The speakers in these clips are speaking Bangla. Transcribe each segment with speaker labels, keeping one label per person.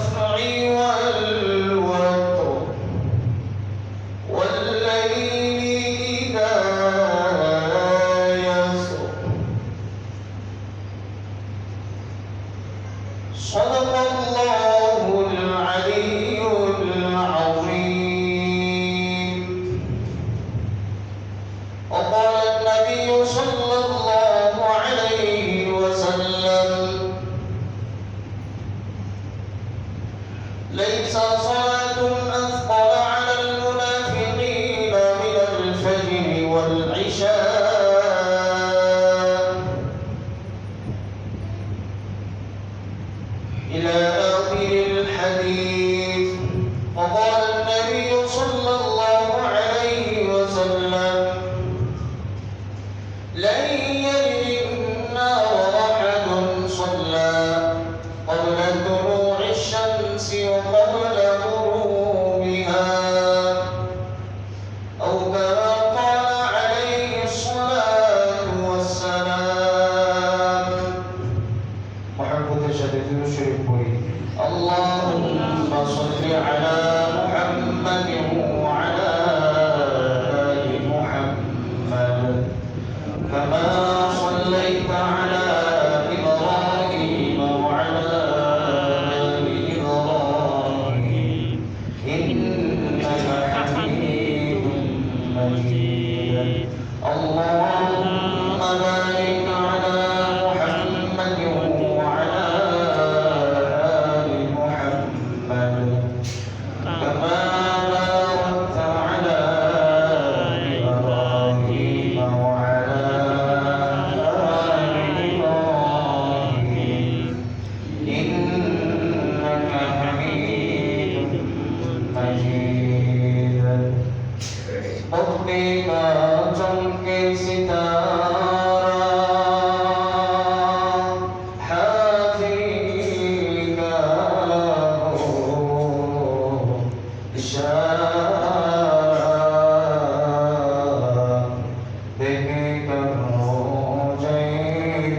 Speaker 1: والشفع والوتر والليل إذا يسر صدق الله العلي العظيم. وقال النبي صلى الله عليه وسلم: ليس صلاة أثقل على المنافقين من الفجر والعشاء إلى آخر الحديث. وقال النبي صلى الله عليه وسلم: لن يلج النار أحد صلى قبل طلوع الشمس وقبل غروبها، أو كما قال عليه الصلاة والسلام. محبة شديد الشرك اللهم صل على محمد وعلى آل محمد كما صليت على إبراهيم وعلى آل إبراهيم إنك حميد مجيد. اللهم بارك على محمد وعلى آل محمد كما باركت على إبراهيم وعلى آل إبراهيم إنك حميد مجيد. بختی کا چمکے ستارہ حاضری کا ہو اشارہ دیکھے کر ہو جائے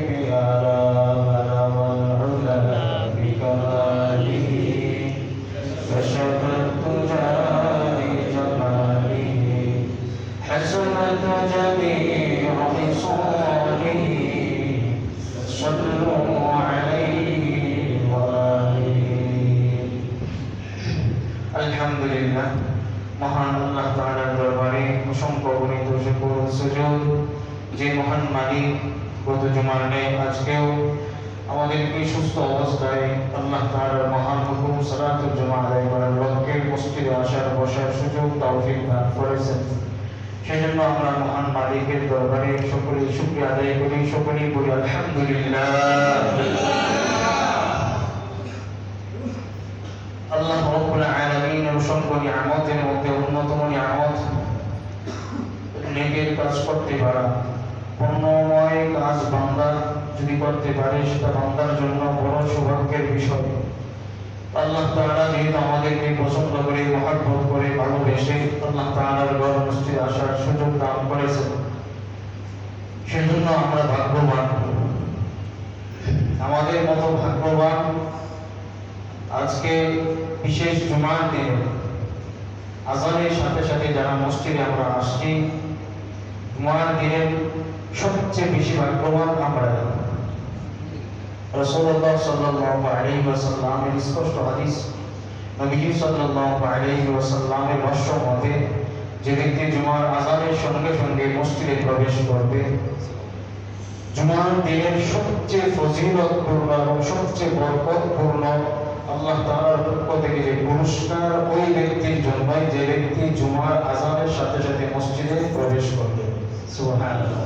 Speaker 1: پیارا مرم العلا بکمالی فشبت جاری جمالی حسنت جميع خصاله صلوا عليه وآله. আলহামদুলিল্লাহ, মহান আল্লাহ তাআলার দরবারে অসংখ্য অগণিত শুকর ও সুজুদ, যে মহান মালিক গত জুমার ন্যায় আজকেও আমাদেরকে সুস্থ অবস্থায় আল্লাহ তাআলার মহান হুকুম সালাতুল জুমা আদায় করার লক্ষ্যে মসজিদে আসার বসার সুযোগ তৌফিক দান করেছেন। সেজন্য আমরা মহান মালিকের দরবারে সকলেই শুকরিয়া আদায় করি, সকলেই বলি আলহামদুলিল্লাহ। আল্লাহ রাব্বুল আলামিনের অসংখ্য নিয়ামতের মধ্যে অন্যতম নিয়ামত নেকের কাজ করতে পারা। পুণ্যময় কাজ বান্দা যদি করতে পারে সেটা বান্দার জন্য বড় সৌভাগ্যের বিষয়। আল্লাহ তাআলা যেহেতু আমাদেরকে পছন্দ করে, মহব্বত করে, ভালোবেসে আল্লাহ তাআলার ঘর মসজিদে আসার সুযোগ দান করেছেন, সেজন্য আমরা ভাগ্যবান। আমাদের মতো ভাগ্যবান আজকে বিশেষ জুমার দিনে আযানের সাথে সাথে যারা মসজিদে আমরা আসছি, জুমার দিনের সবচেয়ে বেশি ভাগ্যবান আমরা। রাসূলুল্লাহ সাল্লাল্লাহু আলাইহি ওয়াসাল্লামের স্পষ্ট হাদিস, নবীজি সাল্লাল্লাহু আলাইহি ওয়াসাল্লামের ভাষ্য মতে, যে ব্যক্তি জুমার আযানের সঙ্গে সঙ্গে মসজিদে প্রবেশ করবে, জুমার দিনের সবচেয়ে ফজিলতপূর্ণ এবং সবচেয়ে বরকতপূর্ণ আল্লাহ তাআলার পক্ষ থেকে যে পুরস্কার ওই ব্যক্তির জন্যই, যে ব্যক্তি জুমার আযানের সাথে সাথে মসজিদে প্রবেশ করবে। সুবহানাল্লাহ।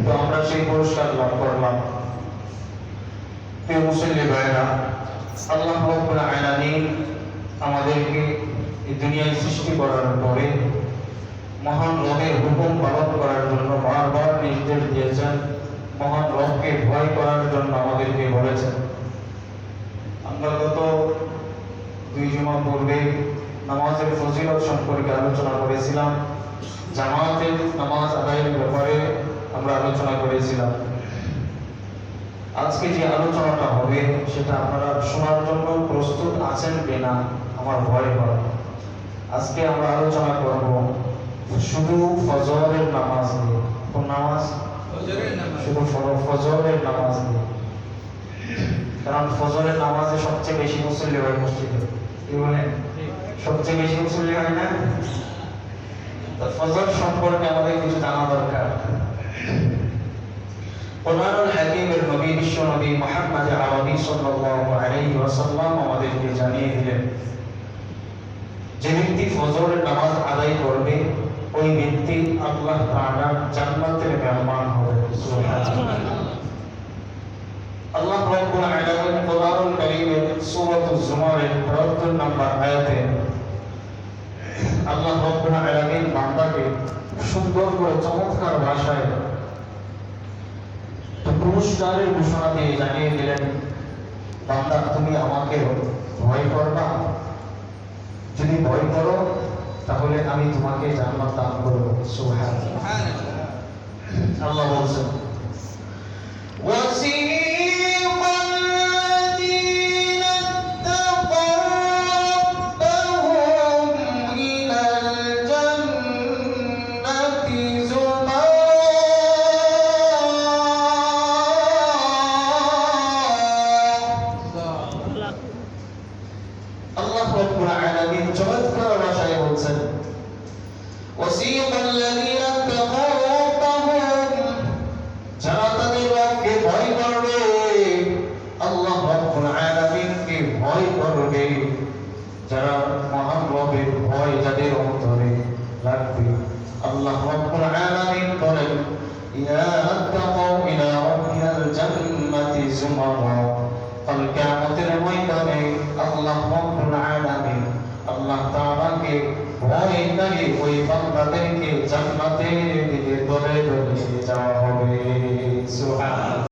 Speaker 1: তো আমরা সেই পুরস্কার লাভ করলাম। প্রিয় মুসলিম ভাইরা, আল্লাহ রাব্বুল আলামিন আমাদেরকে এই দুনিয়ায় সৃষ্টি করার পরে মহান রবের হুকুম পালন করার জন্য বারবার নির্দেশ দিয়েছেন, মহান রবকে ভয় করার জন্য আমাদেরকে বলেছেন। আমরা গত দুই জুমা পূর্বে নামাজের ফজিলত সম্পর্কে আলোচনা করেছিলাম, জামাতের নামাজ আদায়ের ব্যাপারে আমরা আলোচনা করেছিলাম। আজকে যে আলোচনাটা হবে সেটা আপনারা শোনার জন্য প্রস্তুত আছেন কিনা আমার ভয় হয়। আজকে আমরা আলোচনা করব শুধু ফজরের নামাজ নিয়ে। কোন নামাজ? শুধু ফজরের নামাজ নিয়ে। কারণ ফজরের নামাজে সবচেয়ে বেশি মুসল্লি হয় মসজিদে। কি বলেন? সবচেয়ে বেশি মুসল্লি হয় না? তো ফজর সম্পর্কে আমাদের কিছু জানা দরকার। কোরআনুল হাকিমের নবী বিশ্ব নবী মুহাম্মদ আরবি সাল্লাল্লাহু আলাইহি ওয়াসাল্লাম আমাদেরকে জানিয়ে দিলেন, যে ব্যক্তি ফজরের নামাজ আদায় করবে ওই ব্যক্তি আল্লাহ তাআলার জান্নাতের মেহমান হবে। সুবহানাল্লাহ। আল্লাহ রাব্বুল আলামিন কোরআনুল কারীমের সূরাতুজ জুমারের ৭২ নম্বর আয়াতে আল্লাহ রাব্বুল আলামিন বান্দাকে সুন্দর করে চমৎকার ভাষায় পুরস্কারের ঘোষণা দিয়ে জানিয়ে দিলেন, বান্দা তুমি আমাকে ভয় করবা, যদি ভয় করো তাহলে আমি তোমাকে জান্নাত দান করব। সুবহানাল্লাহ। আল্লাহ বলেন, وَسِيقَ الَّذِينَ اتَّقَوْا رَبَّهُمْ إِلَى الْجَنَّةِ زُمَرًا আল্লাহ রাব্বুল আলামিন চমৎকার ভাষায় বলছেন, وَسِيقَ الَّذِينَ اتَّقَوْا رَبَّهُمْ, যারা তাদের রবকে ভয় করবে, আল্লাহ রাব্বুল আলামিনকে ভয় করবে, যারা মহান রবের ভয় যাদের অন্তরে রাখবে, আল্লাহ রাব্বুল আলামিন বলেন, ইয়া আত্তাকাউ ইলা রাব্বিল জান্নাতি যুমারা, কাল কিয়ামতের ময়দানে আল্লাহ রাব্বুল আলামিন আল্লাহ তাআলাকে ভয়কারী ওই বান্দাদেরকে জান্নাতের দিকে ধরে ধরে নিয়ে যাওয়া হবে। সুবহানাল্লাহ।